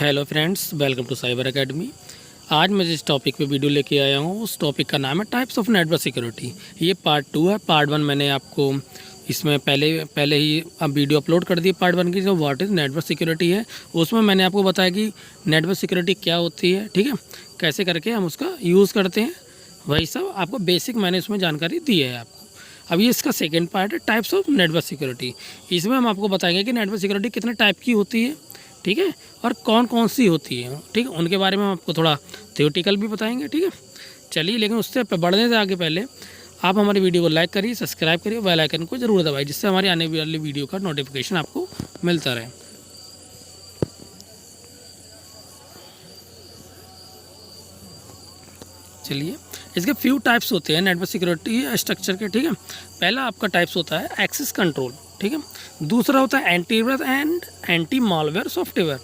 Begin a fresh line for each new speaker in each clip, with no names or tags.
Hello friends, welcome to cyber academy. आज मैं जिस टॉपिक पे वीडियो लेके आया हूँ उस टॉपिक का नाम है टाइप्स ऑफ नेटवर्क सिक्योरिटी। ये पार्ट 2 है। पार्ट 1 मैंने आपको इसमें पहले ही अब वीडियो अपलोड कर दी। पार्ट 1 की जो व्हाट इज़ नेटवर्क सिक्योरिटी है उसमें मैंने आपको बताया कि नेटवर्क सिक्योरिटी क्या होती है, ठीक है, कैसे करके हम उसका यूज़ करते हैं, वही सब आपको बेसिक मैंने उसमें जानकारी दी है आपको। अब ये इसका सेकेंड पार्ट है टाइप्स ऑफ नेटवर्क सिक्योरिटी। इसमें हम आपको बताएंगे कि नेटवर्क सिक्योरिटी कितने टाइप की होती है, ठीक है, और कौन कौन सी होती है, ठीक है, उनके बारे में हम आपको थोड़ा थ्योरेटिकल भी बताएंगे, ठीक है। चलिए, लेकिन उससे बढ़ने से आगे पहले आप हमारी वीडियो को लाइक करिए, सब्सक्राइब करिए, बेल आइकन को जरूर दबाइए, जिससे हमारी आने वाली वीडियो का नोटिफिकेशन आपको मिलता रहे। चलिए, इसके फ्यू टाइप्स होते हैं नेटवर्क सिक्योरिटी स्ट्रक्चर के, ठीक है। पहला आपका टाइप्स होता है एक्सेस कंट्रोल, ठीक है। दूसरा होता है antivirus and anti malware software.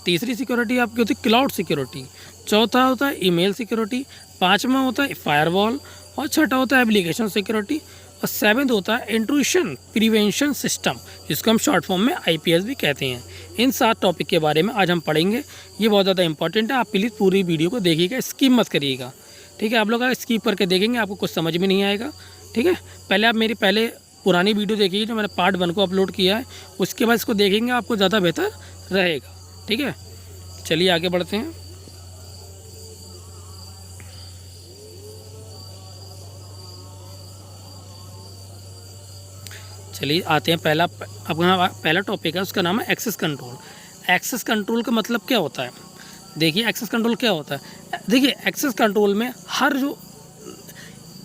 तीसरी सिक्योरिटी आपकी होती है क्लाउड सिक्योरिटी। चौथा होता है ईमेल सिक्योरिटी। पांचवा होता है फायरवॉल। और छठा होता है एप्लीकेशन सिक्योरिटी। और सेवेंथ होता है इंट्रूशन प्रिवेंशन सिस्टम, जिसको हम शॉर्ट फॉर्म में IPS भी कहते हैं। इन 7 टॉपिक के बारे में आज हम पढ़ेंगे। ये बहुत ज़्यादा इंपॉर्टेंट है, आप प्लीज़ पूरी वीडियो को देखिएगा, स्किप मत करिएगा, ठीक है। आप लोग अगर स्किप करके देखेंगे आपको कुछ समझ में नहीं आएगा, ठीक है। पहले आप मेरी पुरानी वीडियो देखिए जो मैंने पार्ट 1 को अपलोड किया है, उसके बाद इसको देखेंगे, आपको ज़्यादा बेहतर रहेगा, ठीक है। चलिए आगे बढ़ते हैं। चलिए आते हैं, अपना पहला टॉपिक है, उसका नाम है एक्सेस कंट्रोल। एक्सेस कंट्रोल का मतलब क्या होता है? देखिए, एक्सेस कंट्रोल क्या होता है। देखिए, एक्सेस कंट्रोल में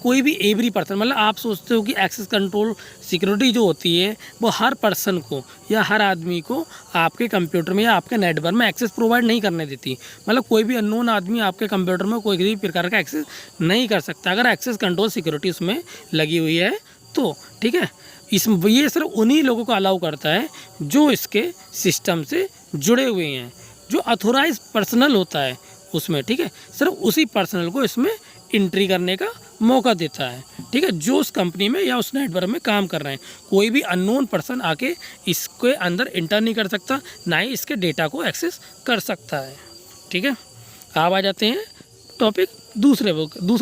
कोई भी एवरी पर्सन, मतलब आप सोचते हो कि एक्सेस कंट्रोल सिक्योरिटी जो होती है वो हर पर्सन को या हर आदमी को आपके कंप्यूटर में या आपके नेटवर्क में एक्सेस प्रोवाइड नहीं करने देती। मतलब कोई भी अननोन आदमी आपके कंप्यूटर में कोई भी प्रकार का एक्सेस नहीं कर सकता अगर एक्सेस कंट्रोल सिक्योरिटी उसमें लगी हुई है तो, ठीक है। ये सिर्फ उन्हीं लोगों को अलाउ करता है जो इसके सिस्टम से जुड़े हुए हैं, जो अथोराइज पर्सनल होता है उसमें, ठीक है। सिर्फ उसी पर्सनल को इसमें एंट्री करने का मौका देता है, ठीक है, जो उस कंपनी में या उस नेटवर्क में काम कर रहे हैं। कोई भी अननोन पर्सन आके इसके अंदर इंटर नहीं कर सकता, ना ही इसके डेटा को एक्सेस कर सकता है, ठीक है। अब आ जाते हैं दूसरे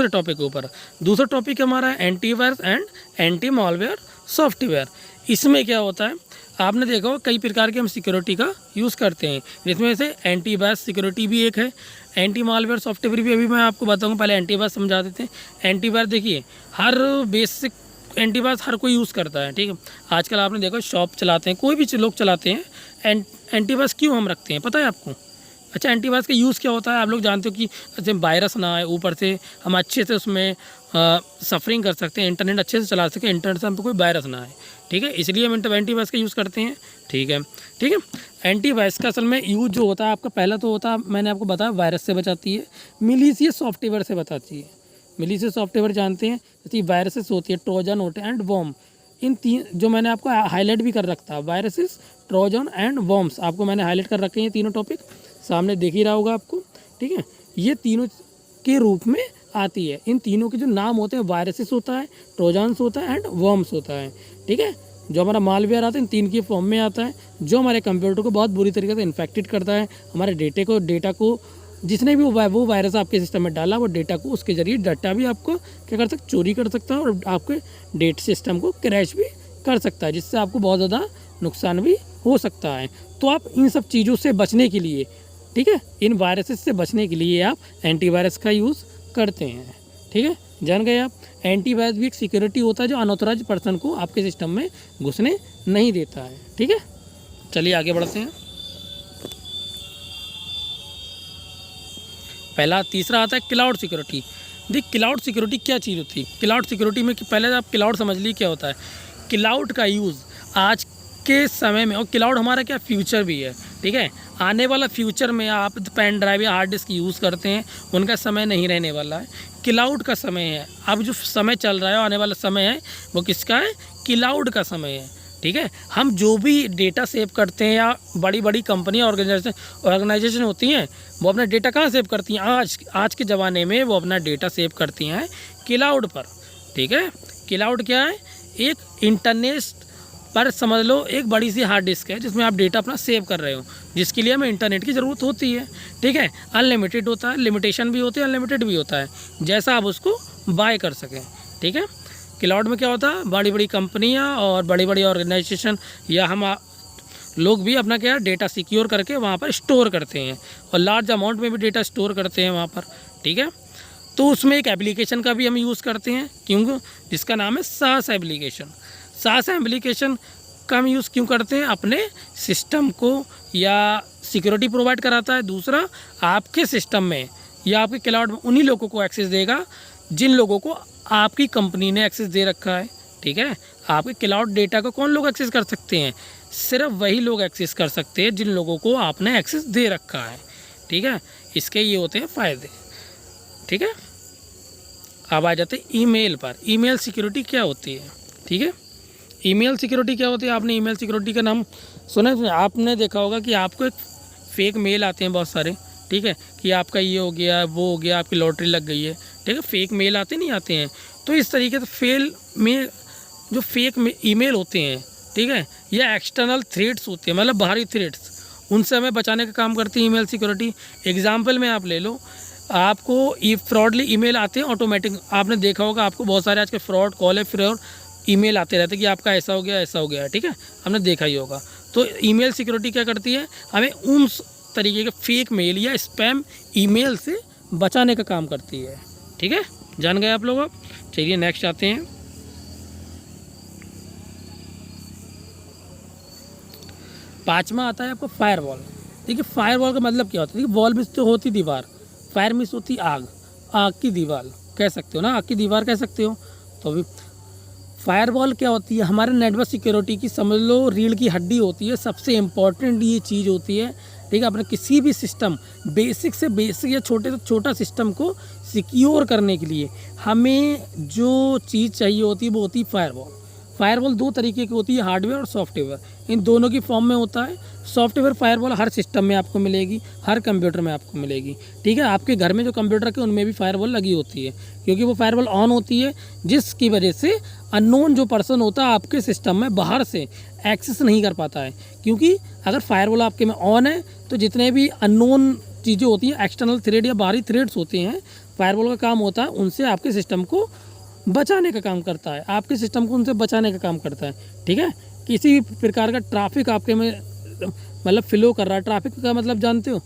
टॉपिक के ऊपर। दूसरा टॉपिक हमारा है antivirus and anti malware software. इसमें क्या होता है, आपने देखा होगा कई प्रकार के हम सिक्योरिटी का यूज़ करते हैं, जिसमें से एंटीवायरस सिक्योरिटी भी एक है, एंटी मालवेयर सॉफ्टवेयर भी। अभी मैं आपको बताऊंगा, पहले एंटीवायरस समझा देते हैं। एंटीवायरस देखिए, हर बेसिक एंटीवायरस हर कोई यूज़ करता है, ठीक है। आजकल आपने देखा शॉप चलाते हैं, कोई भी लोग चलाते हैं, एंटीवायरस क्यों हम रखते हैं पता है आपको? अच्छा, एंटीवायरस का यूज़ क्या होता है आप लोग जानते हो कि जैसे वायरस ना आए, ऊपर से हम अच्छे से उसमें सफरिंग कर सकते हैं, इंटरनेट अच्छे से चला सकें, इंटरनेट से हम पे कोई वायरस ना आए, ठीक है। इसलिए हम एंटीवायरस का यूज़ करते हैं, ठीक है, ठीक है। एंटीवायरस का असल में यूज़ जो होता है आपका, पहला तो होता है, मैंने आपको बताया, वायरस से बचाती है। मिलीशियस सॉफ्टवेयर से बचाती है। मिलीशियस सॉफ्टवेयर जानते हैं, जैसे वायरसेस होती है, ट्रोजन होते हैं एंड वॉर्म। इन 3 जो मैंने आपको हाईलाइट भी कर रखा है, वायरसेस, ट्रोजन एंड वॉर्म्स, आपको मैंने हाईलाइट कर रखे हैं। तीनों टॉपिक सामने देख ही रहा होगा आपको, ठीक है। ये तीनों के रूप में आती है। इन तीनों के जो नाम होते हैं, वायरसेस होता है, ट्रोजन्स होता है एंड वर्म्स होता है, ठीक है। जो हमारा मालवेयर आता है इन 3 की फॉर्म में आता है, जो हमारे कंप्यूटर को बहुत बुरी तरीके से इन्फेक्टेड करता है। हमारे डेटा को जिसने भी वो वायरस आपके सिस्टम में डाला, वो डेटा को उसके जरिए डाटा भी आपको क्या कर सकता, चोरी कर सकता है, और आपके डेटा सिस्टम को क्रैश भी कर सकता है, जिससे आपको बहुत ज़्यादा नुकसान भी हो सकता है। तो आप इन सब चीज़ों से बचने के लिए, ठीक है, इन वायरसेस से बचने के लिए आप एंटीवायरस का यूज़ करते हैं, ठीक है, जान गए आप। एंटीवायरस भी एक सिक्योरिटी होता है जो अनऑथराइज्ड पर्सन को आपके सिस्टम में घुसने नहीं देता है, ठीक है। चलिए आगे बढ़ते हैं। तीसरा आता है क्लाउड सिक्योरिटी। देखिए, क्लाउड सिक्योरिटी क्या चीज़ होती है? क्लाउड सिक्योरिटी में पहले आप क्लाउड समझ लीजिए क्या होता है। क्लाउड का यूज़ आज के समय में, और क्लाउड हमारा क्या फ्यूचर भी है, ठीक है। आने वाला फ्यूचर में आप पेन ड्राइव या हार्ड डिस्क यूज़ करते हैं, उनका समय नहीं रहने वाला है, क्लाउड का समय है। अब जो समय चल रहा है, आने वाला समय है, वो किसका है? क्लाउड का समय है, ठीक है। हम जो भी डेटा सेव करते हैं, या बड़ी बड़ी कंपनी ऑर्गेनाइजेशन होती हैं, वो अपना डेटा कहाँ सेव करती हैं? आज के ज़माने में वो अपना डेटा सेव करती हैं क्लाउड पर, ठीक है। क्लाउड क्या है? एक इंटरनेट पर समझ लो एक बड़ी सी हार्ड डिस्क है जिसमें आप डेटा अपना सेव कर रहे हो, जिसके लिए हमें इंटरनेट की ज़रूरत होती है। ठीक है, अनलिमिटेड होता है, लिमिटेशन भी होती है, अनलिमिटेड भी होता है, जैसा आप उसको बाय कर सकें। ठीक है, क्लाउड में क्या होता है, बड़ी बड़ी कंपनियाँ और बड़ी बड़ी ऑर्गेनाइजेशन या हम लोग भी अपना क्या डेटा सिक्योर करके वहाँ पर स्टोर करते हैं और लार्ज अमाउंट में भी डेटा स्टोर करते हैं वहाँ पर। ठीक है, तो उसमें एक एप्लीकेशन का भी हम यूज़ करते हैं, क्यों, जिसका नाम है सास एप्लीकेशन। सास एप्लीकेशन का हम यूज़ क्यों करते हैं, अपने सिस्टम को या सिक्योरिटी प्रोवाइड कराता है, दूसरा आपके सिस्टम में या आपके क्लाउड में उन्हीं लोगों को एक्सेस देगा जिन लोगों को आपकी कंपनी ने एक्सेस दे रखा है। ठीक है, आपके क्लाउड डेटा को कौन लोग एक्सेस कर सकते हैं, सिर्फ वही लोग एक्सेस कर सकते हैं जिन लोगों को आपने एक्सेस दे रखा है। ठीक है, इसके ये होते हैं फ़ायदे। ठीक है, अब आ जाते हैं ईमेल पर। ईमेल सिक्योरिटी क्या होती है। ठीक है, ईमेल सिक्योरिटी क्या होती है, आपने ईमेल सिक्योरिटी का नाम सुना है, आपने देखा होगा कि आपको एक फेक मेल आते हैं बहुत सारे। ठीक है, कि आपका ये हो गया, वो हो गया, आपकी लॉटरी लग गई है। ठीक है, फेक मेल आते नहीं आते हैं, तो इस तरीके से जो फेक ईमेल होते हैं, ठीक है, या एक्सटर्नल थ्रेड्स होते हैं, मतलब बाहरी थ्रेड्स, उनसे हमें बचाने का काम करती है ईमेल सिक्योरिटी। एग्जाम्पल में आप ले लो, आपको फ्रॉडली ईमेल आते हैं ऑटोमेटिक, आपने देखा होगा, आपको बहुत सारे आज के फ्रॉड कॉल है, फ्रॉड ईमेल आते रहते हैं कि आपका ऐसा हो गया, ऐसा हो गया। ठीक है, हमने देखा ही होगा। तो ईमेल सिक्योरिटी क्या करती है, हमें उन तरीके के फेक मेल या स्पैम ईमेल से बचाने का काम करती है। ठीक है, जान गए आप लोग। अब चलिए नेक्स्ट आते हैं। पांचवा आता है आपको फायरवॉल। देखिए फायरवॉल का मतलब क्या होता है, देखिए वॉल मिस तो होती दीवार, फायर मिस होती आग, आग की दीवार कह सकते हो ना, आग की दीवार कह सकते हो। तो अभी फायरवॉल क्या होती है, हमारे नेटवर्क सिक्योरिटी की समझ लो रीढ़ की हड्डी होती है, सबसे इम्पॉर्टेंट ये चीज़ होती है। ठीक है, अपने किसी भी सिस्टम बेसिक से बेसिक या छोटे से छोटा सिस्टम को सिक्योर करने के लिए हमें जो चीज़ चाहिए होती है वो होती है फायरवॉल। फायरवॉल दो तरीके की होती है, हार्डवेयर और सॉफ्टवेयर, इन दोनों की फॉर्म में होता है। सॉफ्टवेयर फायरवॉल हर सिस्टम में आपको मिलेगी, हर कंप्यूटर में आपको मिलेगी। ठीक है, आपके घर में जो कंप्यूटर के उनमें भी फायरवॉल लगी होती है, क्योंकि वो फायरवॉल ऑन होती है, जिसकी वजह से अननोन जो पर्सन होता है आपके सिस्टम में बाहर से एक्सेस नहीं कर पाता है। क्योंकि अगर फायरवॉल आपके में ऑन है तो जितने भी अननोन चीज़ें होती हैं, एक्सटर्नल थ्रेड या बाहरी थ्रेड्स होते हैं, फायरवॉल का काम होता है उनसे आपके सिस्टम को बचाने का काम करता है, आपके सिस्टम को उनसे बचाने का काम करता है। ठीक है, किसी भी प्रकार का ट्रैफिक आपके में मतलब फ्लो कर रहा है, ट्रैफिक का मतलब जानते हो,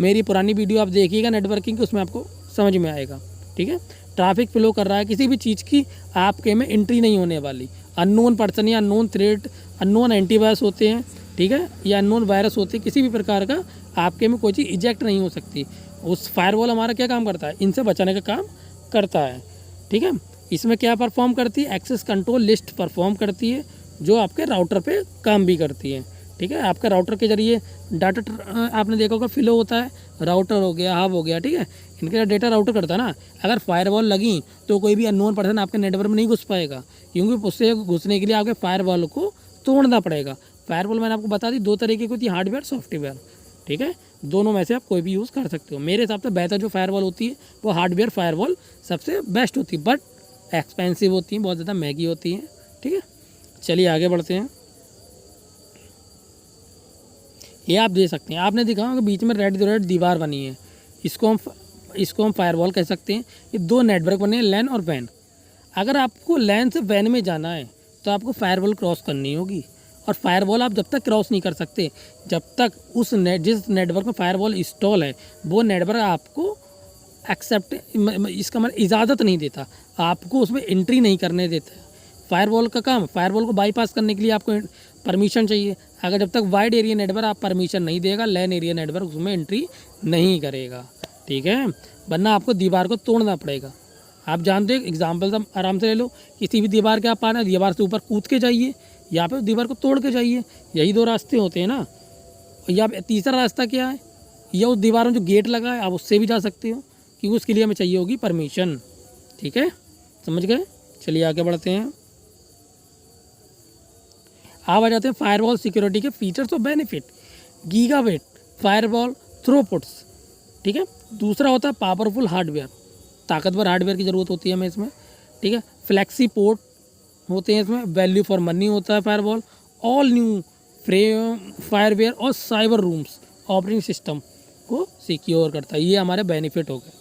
मेरी पुरानी वीडियो आप देखिएगा नेटवर्किंग की, उसमें आपको समझ में आएगा। ठीक है, ट्रैफिक फ्लो कर रहा है, किसी भी चीज़ की आपके में एंट्री नहीं होने वाली, अननोन पर्सन या अननोन थ्रेड, अननोन एंटीवायरस होते हैं, ठीक है, या अननोन वायरस होते हैं, किसी भी प्रकार का आपके में कोई चीज़ इजेक्ट नहीं हो सकती। उस फायरवॉल हमारा क्या काम करता है, इनसे बचाने का काम करता है। ठीक है, इसमें क्या परफॉर्म करती है, एक्सेस कंट्रोल लिस्ट परफॉर्म करती है, जो आपके राउटर पे काम भी करती है। ठीक है, आपका राउटर के जरिए डाटा आपने देखा होगा फ्लो होता है, राउटर हो गया, हब हो गया। ठीक है, इनका डेटा राउटर करता है ना। अगर फायरवॉल लगी तो कोई भी अननोन पर्सन आपके नेटवर्क में नहीं घुस पाएगा, क्योंकि उससे घुसने के लिए आपके फायरवॉल को तोड़ना पड़ेगा। फायरवॉल मैंने आपको बता दी दो तरीके की होती है, हार्डवेयर सॉफ्टवेयर। ठीक है, दोनों में से आप कोई भी यूज़ कर सकते हो। मेरे हिसाब से बेहतर जो फायरवॉल होती है वो हार्डवेयर फायरवॉल सबसे बेस्ट होती है, बट एक्सपेंसिव होती हैं, बहुत ज़्यादा महंगी होती हैं। ठीक है, चलिए आगे बढ़ते हैं। ये आप देख सकते हैं, आपने देखा होगा बीच में रेड दीवार बनी है, इसको हम फायरवॉल कह सकते हैं। ये दो नेटवर्क बने हैं, लैन और वैन। अगर आपको लैन से वैन में जाना है तो आपको फायरवॉल क्रॉस करनी होगी, और फायरवॉल आप जब तक क्रॉस नहीं कर सकते जब तक जिस नेटवर्क में फायरवॉल इंस्टॉल है वो नेटवर्क आपको एक्सेप्ट, इसका मतलब इजाज़त नहीं देता, आपको उसमें एंट्री नहीं करने देता। फायरवॉल का काम, फायरवॉल को बाईपास करने के लिए आपको परमिशन चाहिए। अगर जब तक वाइड एरिया नेटवर्क आप परमिशन नहीं देगा, लैन एरिया नेटवर्क उसमें एंट्री नहीं करेगा। ठीक है, वरना आपको दीवार को तोड़ना पड़ेगा। आप जानते हो, एग्जाम्पल तो आराम से ले लो, किसी भी दीवार के आप आना, दीवार से ऊपर कूद के जाइए या फिर दीवार को तोड़ के जाइए, यही दो रास्ते होते हैं ना। या तीसरा रास्ता क्या है, या उस दीवार में जो गेट लगा है आप उससे भी जा सकते हो, क्योंकि उसके लिए हमें चाहिए होगी परमिशन। ठीक है, समझ गए। चलिए आगे बढ़ते हैं। आप आ जाते हैं फायरवॉल सिक्योरिटी के फीचर्स और बेनिफिट। Gigabit firewall throughputs. ठीक है, दूसरा होता है पावरफुल हार्डवेयर, ताकतवर हार्डवेयर की ज़रूरत होती है हमें इसमें। ठीक है, फ्लेक्सी पोर्ट होते हैं इसमें, वैल्यू फॉर मनी होता है फायरवॉल, ऑल न्यू फायरवेयर और साइबर रूम्स ऑपरेटिंग सिस्टम को सिक्योर करता है। ये हमारे बेनिफिट हो गए,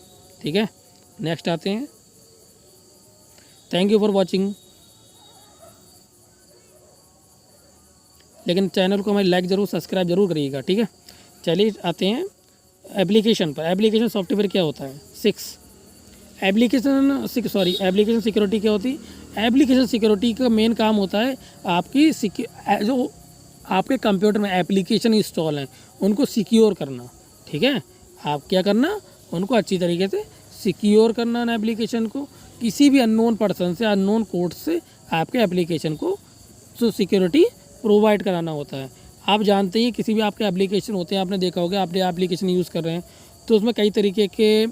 ठीक है। नेक्स्ट आते हैं, थैंक यू फॉर वॉचिंग। लेकिन चैनल को हमारी लाइक ज़रूर सब्सक्राइब जरूर करिएगा, ठीक है। चलिए आते हैं एप्लीकेशन पर। एप्लीकेशन सॉफ्टवेयर क्या होता है? एप्लीकेशन सिक्योरिटी क्या होती है? एप्लीकेशन सिक्योरिटी का मेन काम होता है आपकी जो आपके कंप्यूटर में एप्लीकेशन इंस्टॉल हैं उनको सिक्योर करना, ठीक है। आप क्या करना, उनको अच्छी तरीके से सिक्योर करना ना एप्लीकेशन को, किसी भी अननोन पर्सन से, अननोन कोड से आपके एप्लीकेशन को जो सिक्योरिटी प्रोवाइड कराना होता है। आप जानते हैं किसी भी आपके एप्लीकेशन होते हैं, आपने देखा होगा, आप एप्लीकेशन यूज़ कर रहे हैं तो उसमें कई तरीके के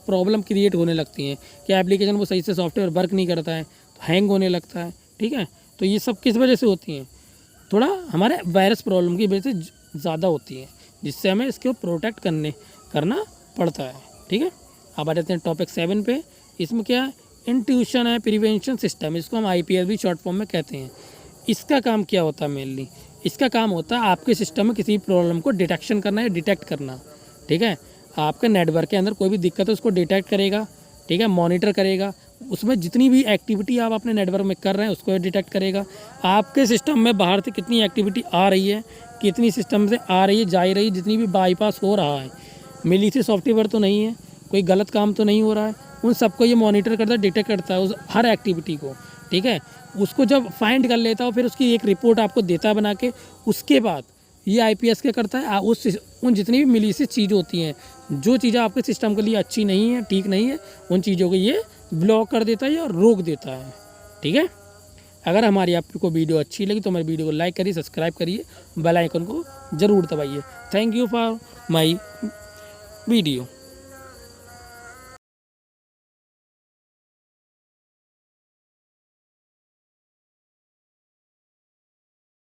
प्रॉब्लम क्रिएट होने लगती हैं कि एप्लीकेशन वो सही से सॉफ्टवेयर वर्क नहीं करता है, तो हैंग होने लगता है, ठीक है। तो ये सब किस वजह से होती हैं? थोड़ा हमारे वायरस प्रॉब्लम की वजह से ज़्यादा होती है, जिससे हमें इसको प्रोटेक्ट करना पड़ता है, ठीक है। अब आ जाते हैं टॉपिक 7 पे। इसमें क्या है? इंट्यूशन है प्रिवेंशन सिस्टम, इसको हम IPS भी शॉर्ट फॉर्म में कहते हैं। इसका काम क्या होता है? मेनली इसका काम होता है आपके सिस्टम में किसी प्रॉब्लम को डिटेक्शन करना या डिटेक्ट करना, ठीक है। आपके नेटवर्क के अंदर कोई भी दिक्कत है उसको डिटेक्ट करेगा, ठीक है, मॉनिटर करेगा, उसमें जितनी भी एक्टिविटी आप अपने नेटवर्क में कर रहे हैं उसको डिटेक्ट करेगा। आपके सिस्टम में बाहर से कितनी एक्टिविटी आ रही है, कितनी सिस्टम से आ रही है, जा रही है, जितनी भी बाईपास हो रहा है, मिलीशियस सॉफ्टवेयर तो नहीं है, कोई गलत काम तो नहीं हो रहा है, उन सबको ये मॉनिटर करता है, डिटेक्ट करता है उस हर एक्टिविटी को, ठीक है। उसको जब फाइंड कर लेता है फिर उसकी एक रिपोर्ट आपको देता है बना के। उसके बाद ये IPS क्या करता है, उन जितनी भी मिलीशियस चीज़ होती हैं, जो चीज़ें आपके सिस्टम के लिए अच्छी नहीं है, ठीक नहीं है, उन चीज़ों को ये ब्लॉक कर देता है या रोक देता है, ठीक है। अगर हमारी आपको वीडियो अच्छी लगी तो हमारी वीडियो को लाइक करिए, सब्सक्राइब करिए, बेल आइकन को ज़रूर दबाइए। Thank you for my video.